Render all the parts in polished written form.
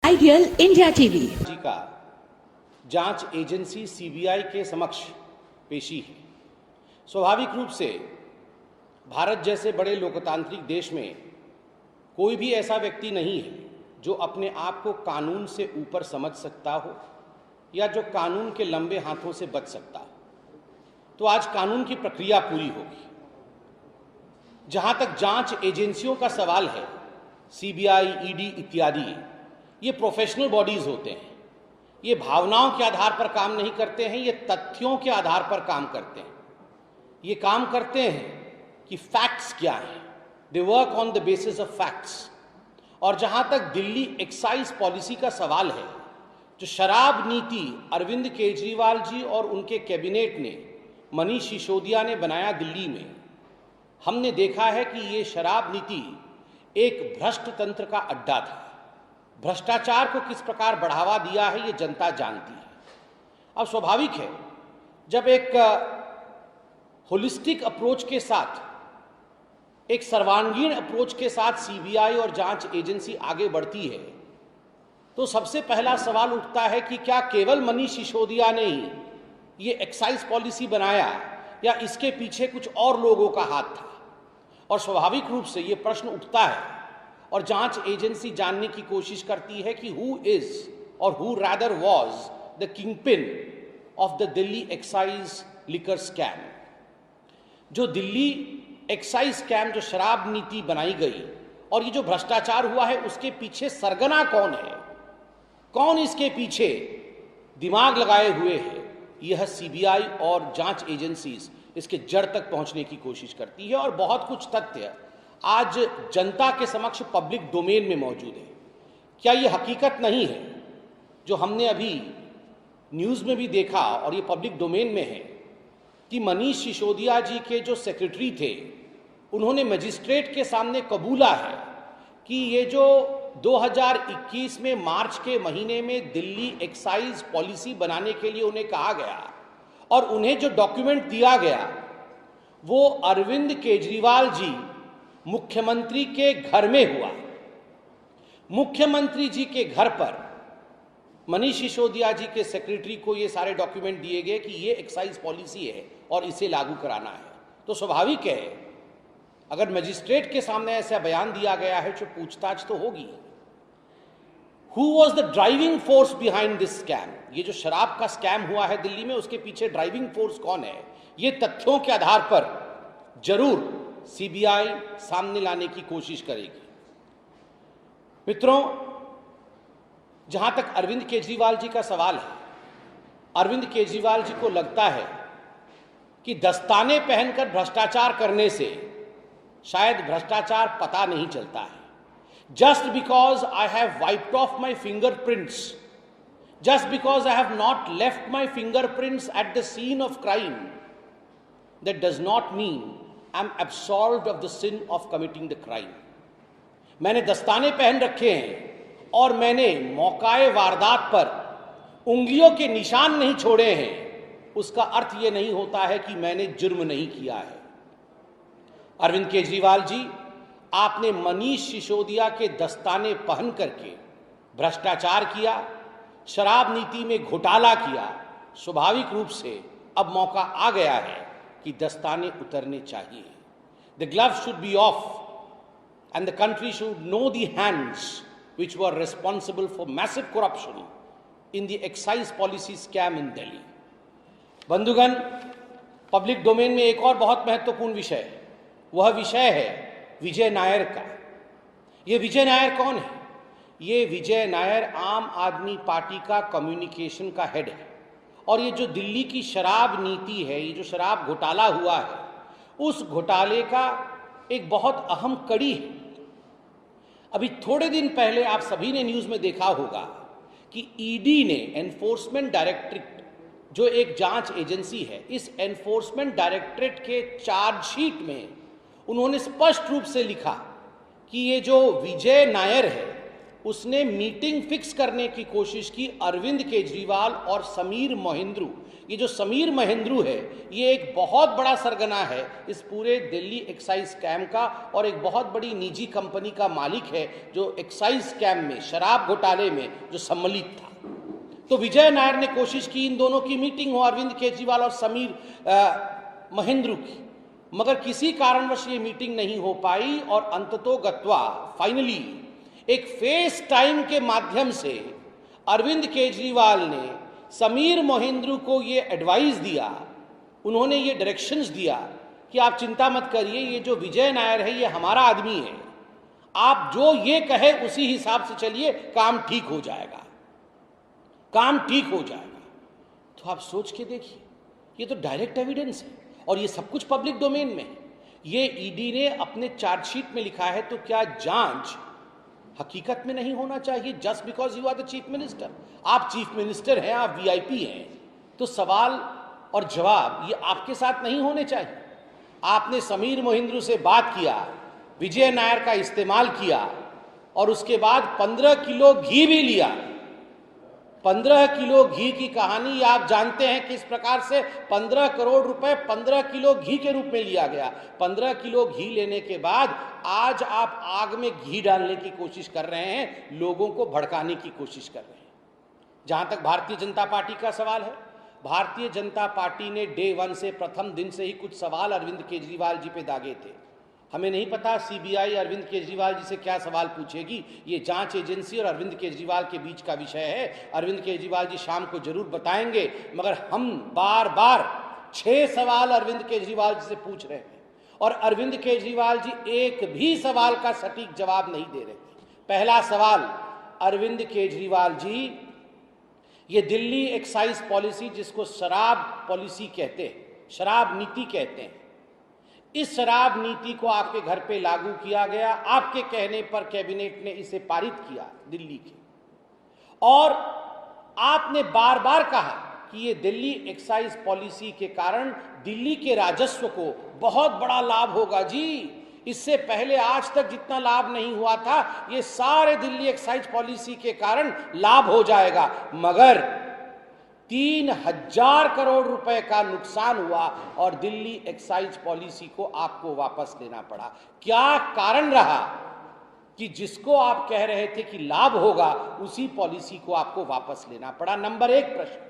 Ideal India TV जी का जांच agency CBI के समक्ष पेशी है। स्वाभाविक रूप से भारत जैसे बड़े लोकतांत्रिक देश में कोई भी ऐसा व्यक्ति नहीं है जो अपने आप को कानून से ऊपर समझ सकता हो या जो कानून के लंबे हाथों से बच सकता हो। तो आज कानून की प्रक्रिया पूरी होगी। जहां तक जांच एजेंसियों का सवाल है, सीबीआई, ईडी इत्यादि, ये प्रोफेशनल बॉडीज होते हैं। ये भावनाओं के आधार पर काम नहीं करते हैं, ये तथ्यों के आधार पर काम करते हैं। ये काम करते हैं कि फैक्ट्स क्या हैं, they work on the basis of facts. और जहां तक दिल्ली एक्साइज पॉलिसी का सवाल है, जो शराब नीति अरविंद केजरीवाल जी और उनके कैबिनेट ने, मनीष सिसोदिया ने बनाया दिल्ली में, हमने देखा है कि ये शराब नीति एक भ्रष्ट तंत्र का अड्डा था। भ्रष्टाचार को किस प्रकार बढ़ावा दिया है ये जनता जानती है। अब स्वाभाविक है, जब एक होलिस्टिक अप्रोच के साथ, एक सर्वांगीण अप्रोच के साथ सीबीआई और जांच एजेंसी आगे बढ़ती है, तो सबसे पहला सवाल उठता है कि क्या केवल मनीष सिसोदिया ने ही ये एक्साइज पॉलिसी बनाया या इसके पीछे कुछ और लोगों का हाथ था। और स्वाभाविक रूप से ये प्रश्न उठता है और जांच एजेंसी जानने की कोशिश करती है कि हु इज और who rather was the kingpin of the Delhi excise liquor scam. जो दिल्ली एक्साइज स्कैम, जो शराब नीति बनाई गई और ये जो भ्रष्टाचार हुआ है, उसके पीछे सरगना कौन है, कौन इसके पीछे दिमाग लगाए हुए है, यह सीबीआई और जांच एजेंसीज इसके जड़ तक पहुंचने की कोशिश करती है। और बहुत कुछ तथ्य आज जनता के समक्ष पब्लिक डोमेन में मौजूद है। क्या ये हकीकत नहीं है जो हमने अभी न्यूज़ में भी देखा और ये पब्लिक डोमेन में है कि मनीष सिसोदिया जी के जो सेक्रेटरी थे, उन्होंने मजिस्ट्रेट के सामने कबूला है कि ये जो 2021 में मार्च के महीने में दिल्ली एक्साइज पॉलिसी बनाने के लिए उन्हें कहा गया और उन्हें जो डॉक्यूमेंट दिया गया, वो अरविंद केजरीवाल जी मुख्यमंत्री के घर में हुआ। मुख्यमंत्री जी के घर पर मनीष सिसोदिया जी के सेक्रेटरी को ये सारे डॉक्यूमेंट दिए गए कि ये एक्साइज पॉलिसी है और इसे लागू कराना है। तो स्वाभाविक है, अगर मजिस्ट्रेट के सामने ऐसा बयान दिया गया है तो पूछताछ तो होगी। Who was the driving force behind this scam? ये जो शराब का स्कैम हुआ है दिल्ली में, उसके पीछे ड्राइविंग फोर्स कौन है, ये तथ्यों के आधार पर जरूर सीबीआई सामने लाने की कोशिश करेगी। मित्रों, जहां तक अरविंद केजरीवाल जी का सवाल है, अरविंद केजरीवाल जी को लगता है कि दस्ताने पहनकर भ्रष्टाचार करने से शायद भ्रष्टाचार पता नहीं चलता है। Just because I have wiped off my fingerprints, just because I have not left my fingerprints at the scene of crime, that does not mean I am absolved of the sin of committing the crime. मैंने दस्ताने पहन रखे हैं और मैंने मौकाए वारदात पर उंगलियों के निशान नहीं छोड़े हैं, उसका अर्थ यह नहीं होता है कि मैंने जुर्म नहीं किया है। अरविंद केजरीवाल जी, आपने मनीष सिसोदिया के दस्ताने पहन करके भ्रष्टाचार किया, शराब नीति में घोटाला किया। स्वाभाविक रूप से अब मौका आ गया है कि दस्ताने उतरने चाहिए। The gloves should be of and the country should know the hands which were responsible for massive corruption in the excise policy scam in Delhi. बंधुगण, पब्लिक डोमेन में एक और बहुत महत्वपूर्ण विषय है, वह विषय है विजय नायर का। ये विजय नायर कौन है? ये विजय नायर आम आदमी पार्टी का कम्युनिकेशन का हेड है। और ये जो दिल्ली की शराब नीति है, ये जो शराब घोटाला हुआ है, उस घोटाले का एक बहुत अहम कड़ी है। अभी थोड़े दिन पहले आप सभी ने न्यूज़ में देखा होगा कि ईडी ने, एनफोर्समेंट डायरेक्टरेट जो एक जांच एजेंसी है, इस एनफोर्समेंट डायरेक्टरेट के चार्जशीट में उन्होंने स्पष्ट रूप से लिखा कि ये जो विजय नायर है, उसने मीटिंग फिक्स करने की कोशिश की अरविंद केजरीवाल और समीर महेंद्रू। ये जो समीर महेंद्रू है, ये एक बहुत बड़ा सरगना है इस पूरे दिल्ली एक्साइज स्कैम का, और एक बहुत बड़ी निजी कंपनी का मालिक है जो एक्साइज स्कैम में, शराब घोटाले में जो सम्मिलित था। तो विजय नायर ने कोशिश की इन दोनों की मीटिंग हो, अरविंद केजरीवाल और समीर महेंद्रू की, मगर किसी कारणवश ये मीटिंग नहीं हो पाई और अंततोगत्वा फाइनली एक फेस टाइम के माध्यम से अरविंद केजरीवाल ने समीर महेंद्रू को ये एडवाइस दिया, उन्होंने ये डायरेक्शंस दिया कि आप चिंता मत करिए, ये जो विजय नायर है ये हमारा आदमी है, आप जो ये कहे उसी हिसाब से चलिए, काम ठीक हो जाएगा, काम ठीक हो जाएगा। तो आप सोच के देखिए, ये तो डायरेक्ट एविडेंस है और ये सब कुछ पब्लिक डोमेन में है। ये ईडी ने अपने चार्जशीट में लिखा है, तो क्या जांच हकीकत में नहीं होना चाहिए? Just because you are the chief minister, आप चीफ मिनिस्टर हैं, आप वीआईपी हैं, तो सवाल और जवाब ये आपके साथ नहीं होने चाहिए? आपने समीर महेंद्रू से बात किया, विजय नायर का इस्तेमाल किया और उसके बाद 15 किलो घी भी लिया। 15 किलो घी की कहानी आप जानते हैं किस प्रकार से 15 करोड़ रुपए 15 किलो घी के रूप में लिया गया। 15 किलो घी लेने के बाद आज आप आग में घी डालने की कोशिश कर रहे हैं, लोगों को भड़काने की कोशिश कर रहे हैं। जहां तक भारतीय जनता पार्टी का सवाल है, भारतीय जनता पार्टी ने डे 1 से, प्रथम दिन से ही कुछ सवाल अरविंद केजरीवाल जी पे दागे थे। हमें नहीं पता सीबीआई अरविंद केजरीवाल जी से क्या सवाल पूछेगी, ये जांच एजेंसी और अरविंद केजरीवाल के बीच का विषय है। अरविंद केजरीवाल जी शाम को जरूर बताएंगे, मगर हम बार बार 6 सवाल अरविंद केजरीवाल जी से पूछ रहे हैं और अरविंद केजरीवाल जी एक भी सवाल का सटीक जवाब नहीं दे रहे। पहला सवाल, अरविंद केजरीवाल जी, ये दिल्ली एक्साइज पॉलिसी जिसको शराब पॉलिसी कहते हैं, शराब नीति कहते हैं, इस शराब नीति को आपके घर पे लागू किया गया, आपके कहने पर कैबिनेट ने इसे पारित किया दिल्ली के, और आपने बार बार कहा कि ये दिल्ली एक्साइज पॉलिसी के कारण दिल्ली के राजस्व को बहुत बड़ा लाभ होगा जी। इससे पहले आज तक जितना लाभ नहीं हुआ था, ये सारे दिल्ली एक्साइज पॉलिसी के कारण लाभ हो जाएगा, मगर 3000 करोड़ रुपए का नुकसान हुआ और दिल्ली एक्साइज पॉलिसी को आपको वापस लेना पड़ा। क्या कारण रहा कि जिसको आप कह रहे थे कि लाभ होगा, उसी पॉलिसी को आपको वापस लेना पड़ा? नंबर 1 प्रश्न।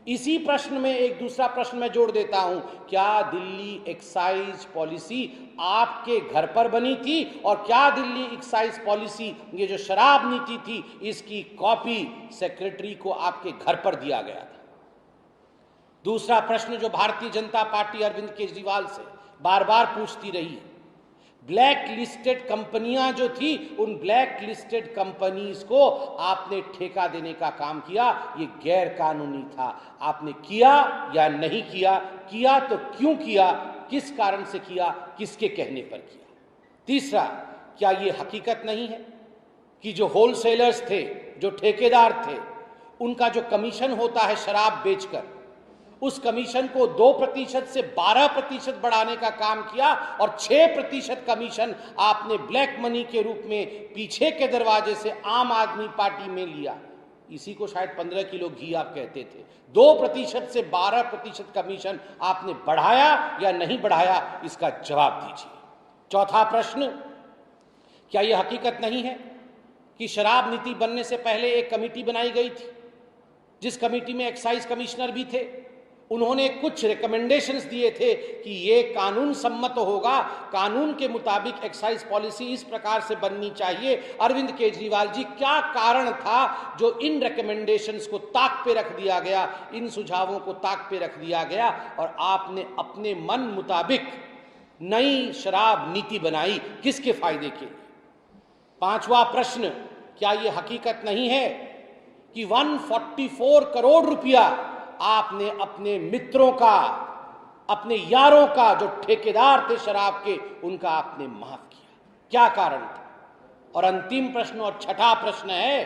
इसी प्रश्न में एक दूसरा प्रश्न मैं जोड़ देता हूं, क्या दिल्ली एक्साइज पॉलिसी आपके घर पर बनी थी और क्या दिल्ली एक्साइज पॉलिसी, ये जो शराब नीति थी, इसकी कॉपी सेक्रेटरी को आपके घर पर दिया गया था? दूसरा प्रश्न जो भारतीय जनता पार्टी अरविंद केजरीवाल से बार बार पूछती रही, ब्लैक लिस्टेड कंपनियां जो थी, उन ब्लैक लिस्टेड कंपनीज को आपने ठेका देने का काम किया, ये गैर कानूनी था। आपने किया या नहीं किया? किया तो क्यों किया, किस कारण से किया, किसके कहने पर किया? तीसरा, क्या ये हकीकत नहीं है कि जो होलसेलर्स थे, जो ठेकेदार थे, उनका जो कमीशन होता है शराब बेचकर, उस कमीशन को 2% से 12% बढ़ाने का काम किया और 6% कमीशन आपने ब्लैक मनी के रूप में पीछे के दरवाजे से आम आदमी पार्टी में लिया। इसी को शायद 15 किलो घी आप कहते थे। 2% से 12% कमीशन आपने बढ़ाया या नहीं बढ़ाया, इसका जवाब दीजिए। चौथा प्रश्न, क्या यह हकीकत नहीं है कि शराब नीति बनने से पहले एक कमेटी बनाई गई थी, जिस कमेटी में एक्साइज कमिश्नर भी थे? उन्होंने कुछ रिकमेंडेशंस दिए थे कि ये कानून सम्मत होगा, कानून के मुताबिक एक्साइज पॉलिसी इस प्रकार से बननी चाहिए। अरविंद केजरीवाल जी, क्या कारण था जो इन रिकमेंडेशंस को ताक पे रख दिया गया, इन सुझावों को ताक पे रख दिया गया और आपने अपने मन मुताबिक नई शराब नीति बनाई? किसके फायदे के लिए? पांचवा प्रश्न, क्या यह हकीकत नहीं है कि 144 करोड़ रुपया आपने अपने मित्रों का, अपने यारों का, जो ठेकेदार थे शराब के, उनका आपने माफ किया? क्या कारण था? और अंतिम प्रश्न और छठा प्रश्न है,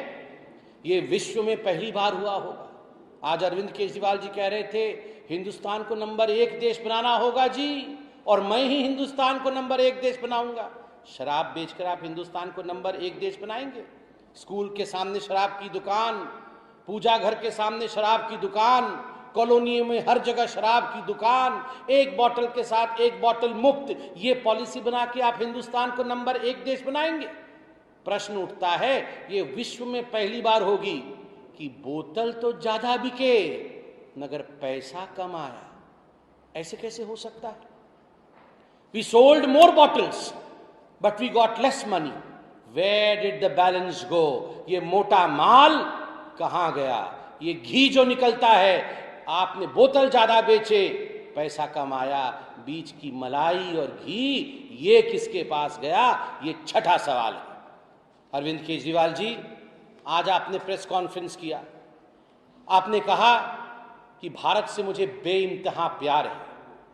ये विश्व में पहली बार हुआ होगा। आज अरविंद केजरीवाल जी कह रहे थे हिंदुस्तान को नंबर 1 देश बनाना होगा जी, और मैं ही हिंदुस्तान को नंबर 1 देश बनाऊंगा। शराब बेचकर आप हिंदुस्तान को नंबर 1 देश बनाएंगे? स्कूल के सामने शराब की दुकान, पूजा घर के सामने शराब की दुकान, कॉलोनियों में हर जगह शराब की दुकान, एक बोतल के साथ एक बोतल मुफ्त, ये पॉलिसी बना के आप हिंदुस्तान को नंबर 1 देश बनाएंगे? प्रश्न उठता है, ये विश्व में पहली बार होगी कि बोतल तो ज्यादा बिके मगर पैसा कम आया। ऐसे कैसे हो सकता है? We sold more bottles but we got less money. Where did the balance go? ये मोटा माल कहां गया? ये घी जो निकलता है, आपने बोतल ज्यादा बेचे, पैसा कम आया, बीच की मलाई और घी ये किसके पास गया? ये छठा सवाल है। अरविंद केजरीवाल जी, आज आपने प्रेस कॉन्फ्रेंस किया, आपने कहा कि भारत से मुझे बेइंतहा प्यार है।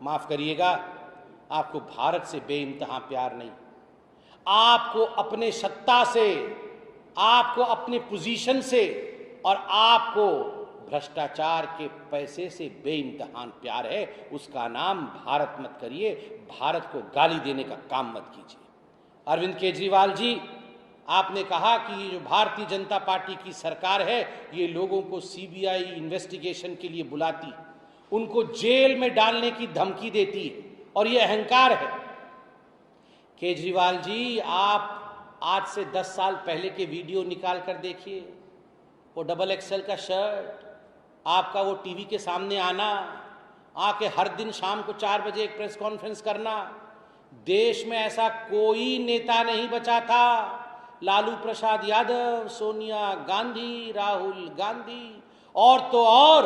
माफ करिएगा, आपको भारत से बेइंतहा प्यार नहीं, आपको अपने सत्ता से, आपको अपने पोजीशन से और आपको भ्रष्टाचार के पैसे से बेइंतहा प्यार है। उसका नाम भारत मत करिए, भारत को गाली देने का काम मत कीजिए। अरविंद केजरीवाल जी, आपने कहा कि ये जो भारतीय जनता पार्टी की सरकार है, ये लोगों को सीबीआई इन्वेस्टिगेशन के लिए बुलाती, उनको जेल में डालने की धमकी देती है और ये अहंकार है। केजरीवाल जी, आप आज से 10 साल पहले के वीडियो निकाल कर देखिए, वो डबल XL का शर्ट, आपका वो टीवी के सामने आना, आके हर दिन शाम को 4 बजे एक प्रेस कॉन्फ्रेंस करना। देश में ऐसा कोई नेता नहीं बचा था, लालू प्रसाद यादव, सोनिया गांधी, राहुल गांधी और तो और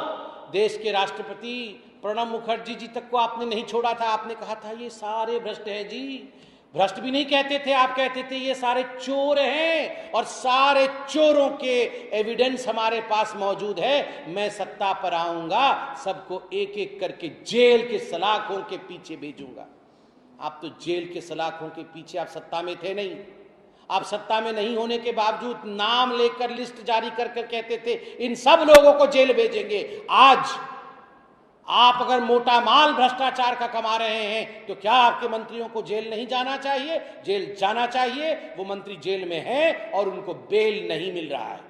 देश के राष्ट्रपति प्रणब मुखर्जी जी तक को आपने नहीं छोड़ा था। आपने कहा था ये सारे भ्रष्ट हैं जी। भ्रष्ट भी नहीं कहते थे, आप कहते थे ये सारे चोर हैं और सारे चोरों के एविडेंस हमारे पास मौजूद है। मैं सत्ता पर आऊंगा, सबको एक एक करके जेल के सलाखों के पीछे भेजूंगा। आप तो जेल के सलाखों के पीछे, आप सत्ता में थे नहीं। आप सत्ता में नहीं होने के बावजूद नाम लेकर लिस्ट जारी कर कहते थे इन सब लोगों को जेल भेजेंगे। आज आप अगर मोटा माल भ्रष्टाचार का कमा रहे हैं तो क्या आपके मंत्रियों को जेल नहीं जाना चाहिए? जेल जाना चाहिए। वो मंत्री जेल में हैं और उनको बेल नहीं मिल रहा है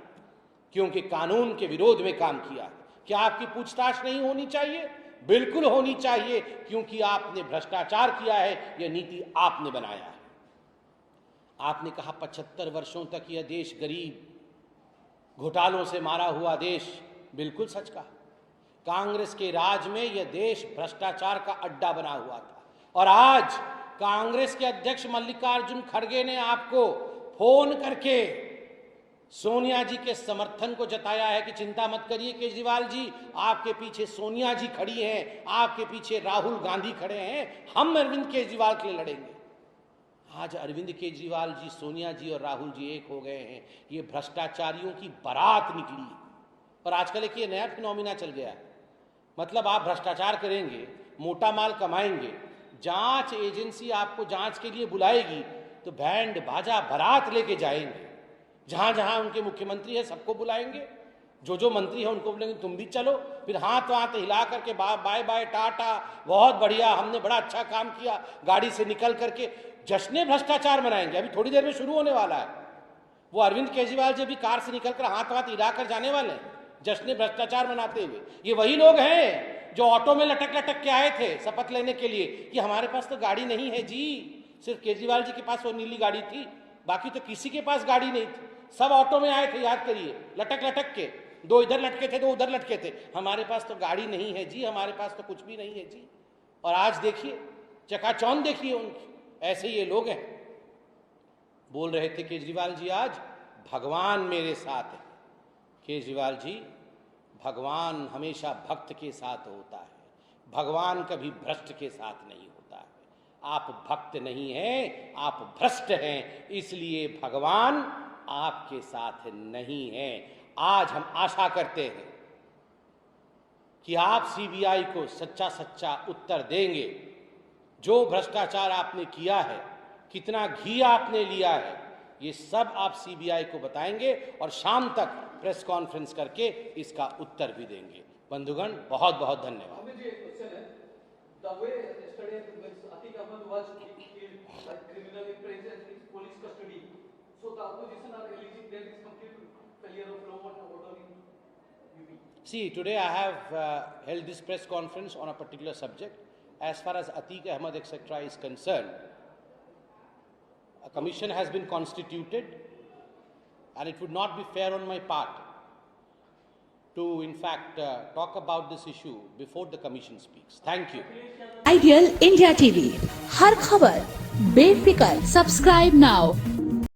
क्योंकि कानून के विरोध में काम किया। क्या आपकी पूछताछ नहीं होनी चाहिए? बिल्कुल होनी चाहिए, क्योंकि आपने भ्रष्टाचार किया है, यह नीति आपने बनाया है। आपने कहा 75 वर्षों तक यह देश गरीब, घोटालों से मारा हुआ देश। बिल्कुल सच कहा। कांग्रेस के राज में यह देश भ्रष्टाचार का अड्डा बना हुआ था और आज कांग्रेस के अध्यक्ष मल्लिकार्जुन खड़गे ने आपको फोन करके सोनिया जी के समर्थन को जताया है कि चिंता मत करिए केजरीवाल जी, आपके पीछे सोनिया जी खड़ी हैं, आपके पीछे राहुल गांधी खड़े हैं, हम अरविंद केजरीवाल के लिए लड़ेंगे। आज अरविंद केजरीवाल जी, सोनिया जी और राहुल जी एक हो गए हैं। ये भ्रष्टाचारियों की बारात निकली और आजकल एक ये नया फिनोमिना चल गया है। मतलब आप भ्रष्टाचार करेंगे, मोटा माल कमाएंगे, जांच एजेंसी आपको जांच के लिए बुलाएगी तो बैंड बाजा बारात लेके जाएंगे। जहां जहां उनके मुख्यमंत्री है सबको बुलाएंगे, जो मंत्री है उनको बोलेंगे तुम भी चलो, फिर हाथ वाथ हिला करके बाय बाय टाटा, बहुत बढ़िया, हमने बड़ा अच्छा काम किया, गाड़ी से निकल करके जश्न भ्रष्टाचार मनाएंगे। अभी थोड़ी देर में शुरू होने वाला है। वो अरविंद केजरीवाल जी भी कार से निकलकर हाथ वाथ हिलाकर जाने वाले हैं जश्न भ्रष्टाचार मनाते हुए। ये वही लोग हैं जो ऑटो में लटक लटक के आए थे शपथ लेने के लिए कि हमारे पास तो गाड़ी नहीं है जी। सिर्फ केजरीवाल जी के पास वो नीली गाड़ी थी, बाकी तो किसी के पास गाड़ी नहीं थी। सब ऑटो में आए थे, याद करिए, लटक लटक के, दो इधर लटके थे, दो उधर लटके थे। हमारे पास तो गाड़ी नहीं है जी, हमारे पास तो कुछ भी नहीं है जी। और आज देखिए चकाचौंध देखिए उनकी। ऐसे ये लोग हैं। बोल रहे थे केजरीवाल जी आज, भगवान मेरे साथ है। केजरीवाल जी, भगवान हमेशा भक्त के साथ होता है, भगवान कभी भ्रष्ट के साथ नहीं होता है। आप भक्त नहीं हैं, आप भ्रष्ट हैं, इसलिए भगवान आपके साथ नहीं है। आज हम आशा करते हैं कि आप सीबीआई को सच्चा सच्चा उत्तर देंगे। जो भ्रष्टाचार आपने किया है, कितना घी आपने लिया है, ये सब आप सीबीआई को बताएंगे और शाम तक प्रेस कॉन्फ्रेंस करके इसका उत्तर भी देंगे। बंधुगण, बहुत बहुत धन्यवाद। criminal in police custody. So the opposition are alleging there is complete See, today I have held this press conference on a particular subject. As far as Atiq Ahmed, etc. is concerned, a commission has been constituted, and it would not be fair on my part to, in fact, talk about this issue before the commission speaks. Thank you. Ideal India TV, हर खबर बेफिक्र subscribe now.